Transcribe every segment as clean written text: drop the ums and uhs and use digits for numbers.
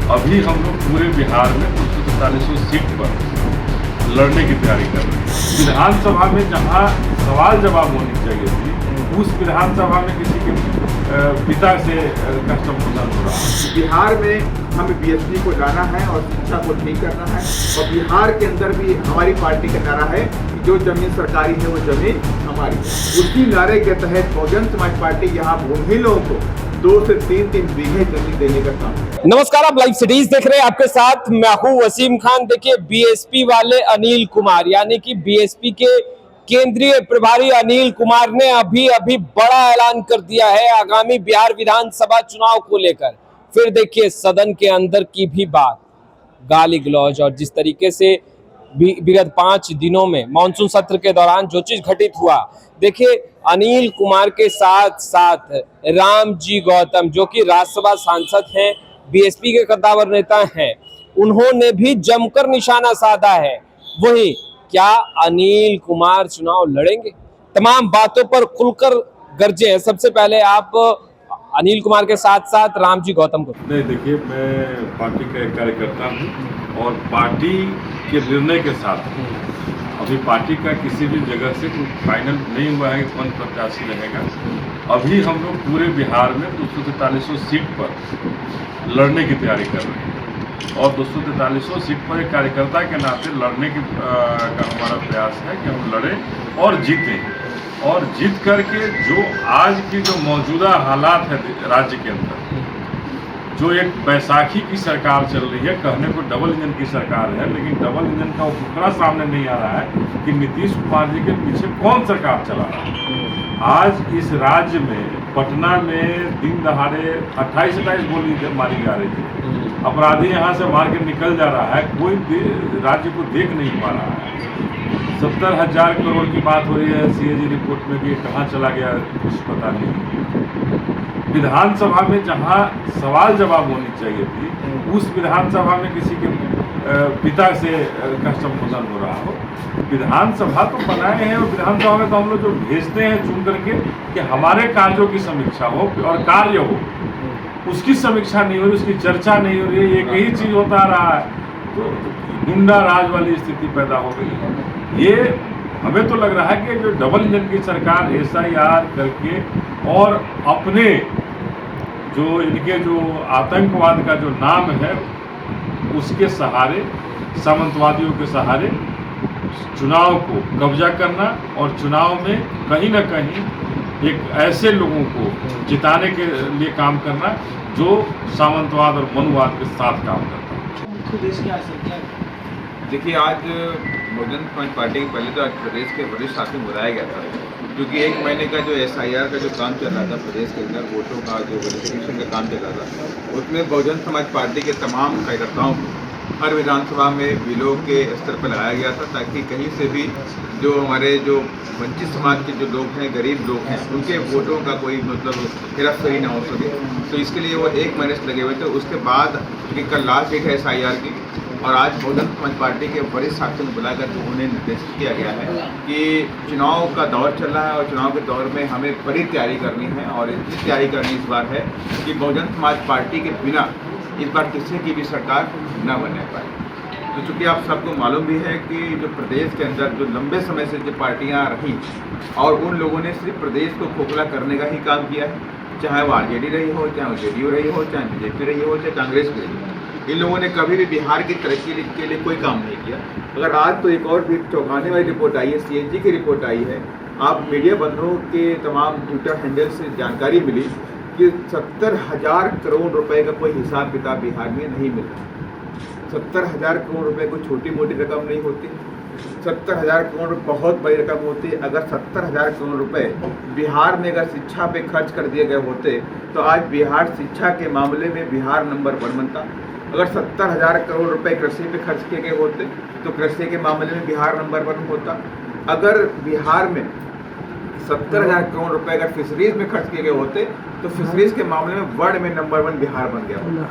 अभी हम लोग पूरे बिहार में 243 सीट पर लड़ने की तैयारी कर रहे हैं। विधानसभा में जहां सवाल जवाब होनी चाहिए थी, उस विधानसभा में किसी के पिता से कस्टम हो रहा है। बिहार में हमें बीएसपी को लाना है और शिक्षा को ठीक करना है, और बिहार के अंदर भी हमारी पार्टी का नारा है कि जो जमीन सरकारी है वो जमीन हमारी है। उसी नारे के तहत बहुजन समाज पार्टी यहाँ भूमिहीनों को 2 से 3 बीघे जमीन देने का काम है। नमस्कार, आप लाइव सिटीज देख रहे हैं। आपके साथ मैं हूं वसीम खान। देखिए, बीएसपी वाले अनिल कुमार यानी कि बीएसपी के केंद्रीय प्रभारी अनिल कुमार ने अभी बड़ा ऐलान कर दिया है आगामी बिहार विधानसभा चुनाव को लेकर। फिर देखिए, सदन के अंदर की भी बात, गाली गलौज, और जिस तरीके से विगत 5 दिनों में मानसून सत्र के दौरान जो चीज घटित हुआ, देखिए अनिल कुमार के साथ साथ रामजी गौतम जो कि राज्यसभा सांसद हैं, बीएसपी के कद्दावर नेता हैं, उन्होंने भी जमकर निशाना साधा है। वही क्या अनिल कुमार चुनाव लड़ेंगे? तमाम बातों पर खुलकर गर्जे हैं। सबसे पहले आप अनिल कुमार के साथ साथ रामजी गौतम को। नहीं, देखिए, मैं पार्टी का एक कार्यकर्ता हूँ और पार्टी के निर्णय के साथ अभी पार्टी का किसी भी जगह से कोई फाइनल नहीं हुआ है कि कौन प्रत्याशी रहेगा। अभी हम लोग पूरे बिहार में 243 सीट पर लड़ने की तैयारी कर रहे हैं और 243 सीट पर एक कार्यकर्ता के नाते लड़ने का हमारा प्रयास है कि हम लड़ें और जीतें, और जीत करके जो आज की जो मौजूदा हालात है राज्य के अंदर, जो एक बैसाखी की सरकार चल रही है, कहने को डबल इंजन की सरकार है, लेकिन डबल इंजन का टुकड़ा सामने नहीं आ रहा है कि नीतीश कुमार जी के पीछे कौन सरकार चला रहा है। आज इस राज्य में पटना में दिन दहाड़े 28 गोली मारी जा रही है, अपराधी यहाँ से मार के निकल जा रहा है, कोई राज्य को देख नहीं पा रहा है। 70,000 करोड़ की बात हो रही है सीएजी रिपोर्ट में कि कहाँ चला गया कुछ पता नहीं। विधानसभा में जहां सवाल जवाब होनी चाहिए थी, उस विधानसभा में किसी के पिता से कस्टम हो रहा हो। विधानसभा तो बनाए हैं, और विधानसभा में तो हम लोग जो भेजते हैं चुन करके कि हमारे कार्यों की समीक्षा हो और कार्य हो, उसकी समीक्षा नहीं हो रही, उसकी चर्चा नहीं हो रही है, एक ही चीज होता रहा है, तो गुंडा राज वाली स्थिति पैदा हो गई है। ये हमें तो लग रहा है कि जो डबल इंजन की सरकार एसआईआर करके और अपने जो इनके जो आतंकवाद का जो नाम है उसके सहारे, सामंतवादियों के सहारे चुनाव को कब्जा करना और चुनाव में कहीं ना कहीं एक ऐसे लोगों को जिताने के लिए काम करना जो सामंतवाद और मनुवाद के साथ काम करता है। देखिए, आज बहुजन समाज पार्टी के पहले तो आज प्रदेश के वरिष्ठ शासन बुलाया गया था, क्योंकि 1 महीने का जो एसआईआर का जो काम चल रहा था प्रदेश के अंदर, वोटों का जो वेरिफिकेशन का काम चल रहा था, उसमें बहुजन समाज पार्टी के तमाम कार्यकर्ताओं को हर विधानसभा में बिलों के स्तर पर लगाया गया था, ताकि कहीं से भी जो हमारे जो वंचित समाज के जो लोग हैं, गरीब लोग हैं, उनके वोटों का कोई मतलब हेराफेरी ना हो सके। तो इसके लिए वो 1 महीने से लगे हुए थे। उसके बाद कल लास्ट डेट है एसआईआर की, और आज बहुजन समाज पार्टी के वरिष्ठ शासन बुलाकर उन्हें निर्देशित किया गया है कि चुनाव का दौर चल रहा है और चुनाव के दौर में हमें बड़ी तैयारी करनी है, और इतनी तैयारी करनी इस बार है कि बहुजन समाज पार्टी के बिना इस बार किसी की भी सरकार न बनने पाए। तो चूँकि आप सबको मालूम भी है कि जो प्रदेश के अंदर जो लंबे समय से जो पार्टियाँ रहीं, और उन लोगों ने सिर्फ प्रदेश को खोखला करने का ही काम किया है, चाहे वो आरजेडी रही हो, चाहे वो जेडीयू रही हो, चाहे बीजेपी रही हो, चाहे कांग्रेस भी रही हो। इन लोगों ने कभी भी बिहार की तरक्की के लिए कोई काम नहीं किया। अगर आज तो एक और भी चौंकाने वाली रिपोर्ट आई है, सीएजी की रिपोर्ट आई है, आप मीडिया बंधुओं के तमाम ट्विटर हैंडल से जानकारी मिली कि 70,000 करोड़ रुपए का कोई हिसाब किताब बिहार में नहीं मिल रहा। 70,000 करोड़ रुपए कोई छोटी मोटी रकम नहीं होती। 70,000 करोड़ बहुत बड़ी रकम होती है। अगर 70,000 करोड़ रुपए बिहार में अगर शिक्षा पे खर्च कर दिए गए होते तो आज बिहार शिक्षा के मामले में बिहार नंबर 1 बनता। अगर 70,000 करोड़ रुपए कृषि पे खर्च किए गए होते तो कृषि के मामले में बिहार नंबर 1 होता। अगर बिहार में 70,000 करोड़ रुपए अगर फिशरीज में खर्च किए गए होते तो फिशरीज के मामले में वर्ल्ड में नंबर 1 बिहार बन गया होता।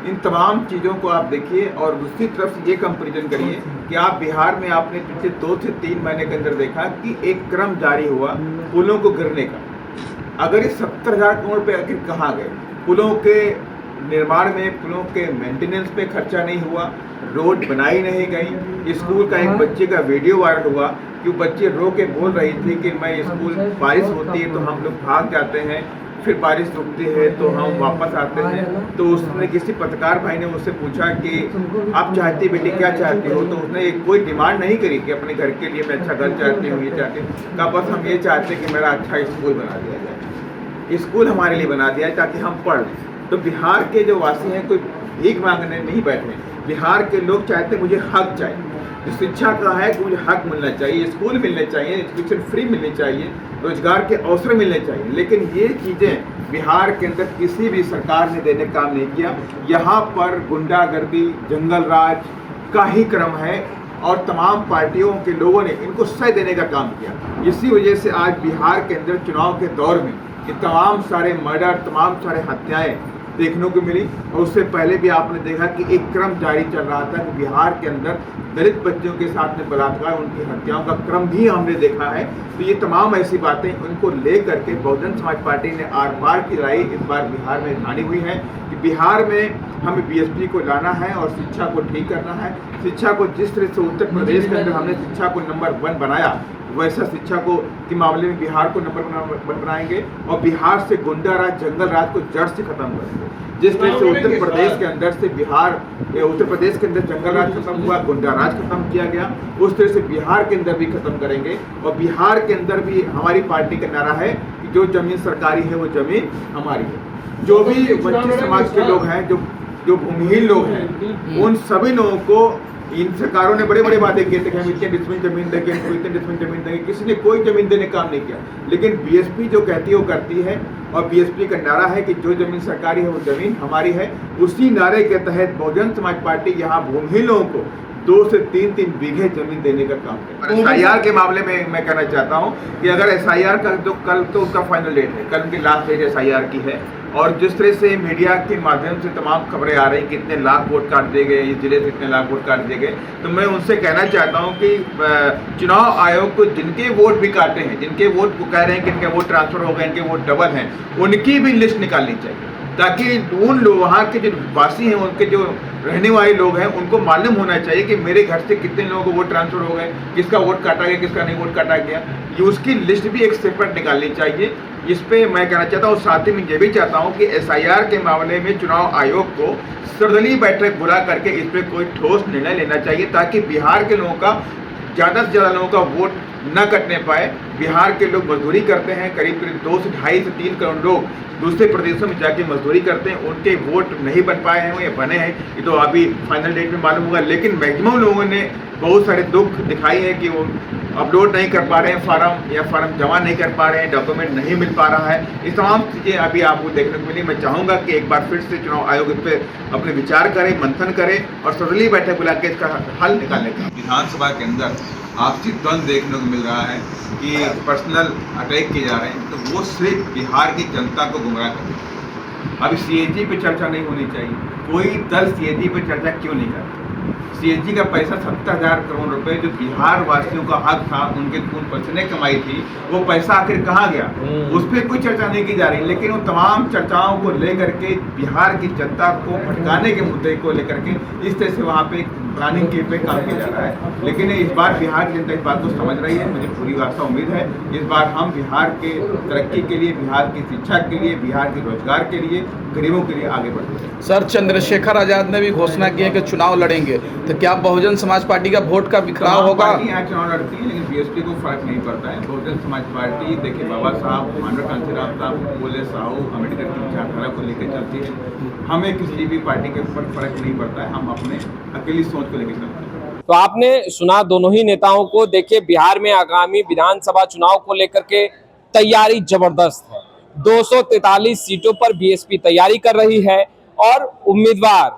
इन तमाम चीज़ों को आप देखिए और दूसरी तरफ से ये कंपेरिजन करिए कि आप बिहार में आपने पिछले 2 से 3 महीने के अंदर देखा कि एक क्रम जारी हुआ पुलों को गिरने का। अगर ये 70,000 करोड़ रुपए आखिर कहाँ गए? पुलों के निर्माण में पुलों के मेंटेनेंस पे खर्चा नहीं हुआ, रोड बनाई नहीं गई। स्कूल का एक बच्चे का वीडियो वायरल हुआ कि बच्चे रो के बोल रही थी कि मैं स्कूल, बारिश होती है तो हम लोग भाग जाते हैं, फिर बारिश रुकती है तो हम वापस आते हैं। तो उसने किसी पत्रकार भाई ने उससे पूछा कि आप चाहती बेटी क्या चाहती हो, तो उसने कोई डिमांड नहीं करी कि अपने घर के लिए मैं अच्छा घर चाहती हूँ, ये चाहती हूँ। कहा बस हम ये चाहते हैं कि मेरा अच्छा स्कूल बना दिया जाए, स्कूल हमारे लिए बना दिया जाए ताकि हम पढ़ लें। तो बिहार के जो वासी हैं कोई भीख मांगने नहीं बैठे, बिहार के लोग चाहते मुझे हक चाहिए। जो शिक्षा का है कि मुझे हक मिलना चाहिए, स्कूल मिलने चाहिए, एजुकेशन फ्री मिलनी चाहिए, रोजगार के अवसर मिलने चाहिए। लेकिन ये चीज़ें बिहार के अंदर किसी भी सरकार ने देने का काम नहीं किया। यहाँ पर गुंडागर्दी, जंगल राज का ही क्रम है और तमाम पार्टियों के लोगों ने इनको सह देने का काम किया। इसी वजह से आज बिहार के अंदर चुनाव के दौर में ये तमाम सारे मर्डर, तमाम सारे हत्याएं देखने को मिली। और उससे पहले भी आपने देखा कि एक क्रम जारी चल रहा था कि बिहार के अंदर दलित बच्चों के साथ में बलात्कार, उनकी हत्याओं का क्रम भी हमने देखा है। तो ये तमाम ऐसी बातें उनको ले करके बहुजन समाज पार्टी ने आर पार की लड़ाई इस बार बिहार में ठानी हुई है कि बिहार में हमें बीएसपी को लाना है और शिक्षा को ठीक करना है। शिक्षा को जिस तरह से उत्तर प्रदेश के अंदर हमने शिक्षा को नंबर 1 बनाया, वैसा शिक्षा को के मामले में बिहार को नंबर 1 बनाएंगे और बिहार से गुंडा राज, जंगल राज को जड़ से खत्म करेंगे। जिस तरह से उत्तर प्रदेश के अंदर से उत्तर प्रदेश के अंदर जंगल राज खत्म हुआ, गुंडा राज खत्म किया गया, उस तरह से बिहार के अंदर भी खत्म करेंगे। और बिहार के अंदर भी हमारी पार्टी का नारा है कि जो जमीन सरकारी है वो जमीन हमारी है। जो भी वंचित समाज के लोग हैं, जो भूमिहीन लोग हैं, उन सभी लोगों को इन सरकारों ने बड़े बड़े वादे किए थे कि हम इतने डिसमिल जमीन देंगे, इनको इतने डिसमिल जमीन देंगे, किसी ने कोई जमीन देने का काम नहीं किया। लेकिन बीएसपी जो कहती है वो करती है और बीएसपी का नारा है कि जो जमीन सरकारी है वो जमीन हमारी है। उसी नारे के तहत बहुजन समाज पार्टी यहाँ भूमिहीन लोगों को 2 से 3 बीघे जमीन देने का काम है। SIR के मामले में मैं कहना चाहता हूँ कि अगर SIR का जो कल तो उसका फाइनल डेट है, कल की लास्ट डेट SIR की है। और जिस तरह से मीडिया के माध्यम से तमाम खबरें आ रही कितने लाख वोट काट दिए गए, इस जिले से इतने लाख वोट काट दिए गए, तो मैं उनसे कहना चाहता हूं कि चुनाव आयोग को जिनके वोट भी काटे हैं, जिनके वोट को कह रहे हैं कि इनके वोट ट्रांसफर हो गए, इनके वोट डबल हैं, उनकी भी लिस्ट निकालनी चाहिए ताकि उन लोग, वहाँ के जो वासी हैं, उनके जो रहने वाले लोग हैं, उनको मालूम होना चाहिए कि मेरे घर से कितने लोगों को वोट ट्रांसफर हो गए, किसका वोट काटा गया, किसका नहीं वोट काटा गया। ये उसकी लिस्ट भी एक सेपरेट निकालनी चाहिए। इस पे मैं कहना चाहता हूँ। साथ ही मैं ये भी चाहता हूँ कि SIR के मामले में चुनाव आयोग को सर्वदलीय बैठक बुला करके इस पर कोई ठोस निर्णय लेना चाहिए ताकि बिहार के लोगों का, ज़्यादा से ज़्यादा लोगों का वोट न कटने पाए। बिहार के लोग मजदूरी करते हैं, करीब 2 से 2.5 से 3 करोड़ लोग दूसरे प्रदेशों में जाके मजदूरी करते हैं, उनके वोट नहीं बन पाए हैं या बने हैं, ये तो अभी फाइनल डेट में मालूम होगा। लेकिन मैक्सिमम लोगों ने बहुत सारे दुख दिखाई है कि वो अपलोड नहीं कर पा रहे हैं फार्म, या फार्म जमा नहीं कर पा रहे हैं, डॉक्यूमेंट नहीं मिल पा रहा है। ये तमाम चीज़ें अभी आपको देखने को मिली। मैं चाहूँगा कि एक बार फिर से चुनाव आयोग इस पर अपने विचार करे, मंथन करे और सर्वदलीय बैठक बुला के इसका हल निकालने का। विधानसभा के अंदर आपसी द्वंद्व देखने को मिल रहा है कि पर्सनल अटैक किए जा रहे हैं, तो वो सिर्फ बिहार की जनता को गुमराह कर रहे हैं। अभी CAG पे चर्चा नहीं होनी चाहिए। कोई दल CAG पे चर्चा क्यों नहीं करता? CAG का पैसा 70,000 करोड़ रुपए जो बिहार वासियों का हक था, उनके खून पसीने कमाई थी, वो पैसा आखिर कहाँ गया? उस पर कोई चर्चा नहीं की जा रही। लेकिन उन तमाम चर्चाओं को लेकर के बिहार की जनता को भटकाने के मुद्दे को लेकर के इस तरह से वहाँ पे प्लानिंग के पे काम किया जा रहा है। लेकिन इस बार बिहार की जनता इस बात को समझ रही है। मुझे पूरी आशा उम्मीद है इस बार हम बिहार के तरक्की के लिए, बिहार की शिक्षा के लिए, बिहार के रोजगार के लिए, गरीबों के लिए आगे बढ़ते हैं। सर, चंद्रशेखर आजाद ने भी घोषणा की है कि चुनाव लड़ेंगे, तो क्या बहुजन समाज पार्टी का वोट का बिखराव होगा? यहाँ चुनाव लड़ती है, लेकिन BSP को फर्क नहीं पड़ता है। बहुजन समाज पार्टी देखिए, बाबा साहब, मांडव कांशीराम साहब, फूले साहू, अम्बेडकर की विचारधारा को लेकर चलती है। हमें किसी भी पार्टी के ऊपर फर्क नहीं पड़ता है, हम अपने अकेली सोच को लेकर चलते हैं। तो आपने सुना दोनों ही नेताओं को। देखिए, बिहार में आगामी विधानसभा चुनाव को लेकर के तैयारी जबरदस्त है। 243 सीटों पर BSP तैयारी कर रही है और उम्मीदवार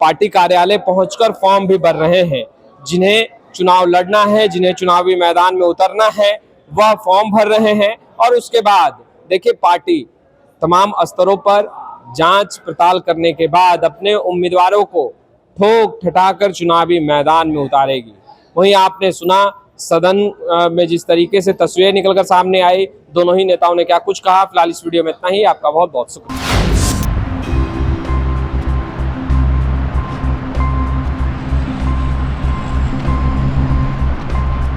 पार्टी कार्यालय पहुंचकर फॉर्म भी भर रहे हैं। जिन्हें चुनाव लड़ना है, जिन्हें चुनावी मैदान में उतरना है, वह फॉर्म भर रहे हैं। और उसके बाद देखिए, पार्टी तमाम स्तरों पर जांच पड़ताल करने के बाद अपने उम्मीदवारों को ठोक ठटाकर चुनावी मैदान में उतारेगी। वहीं आपने सुना सदन में जिस तरीके से तस्वीरें निकलकर सामने आई, दोनों ही नेताओं ने क्या कुछ कहा। फिलहाल इस वीडियो में इतना ही। आपका बहुत बहुत शुक्रिया।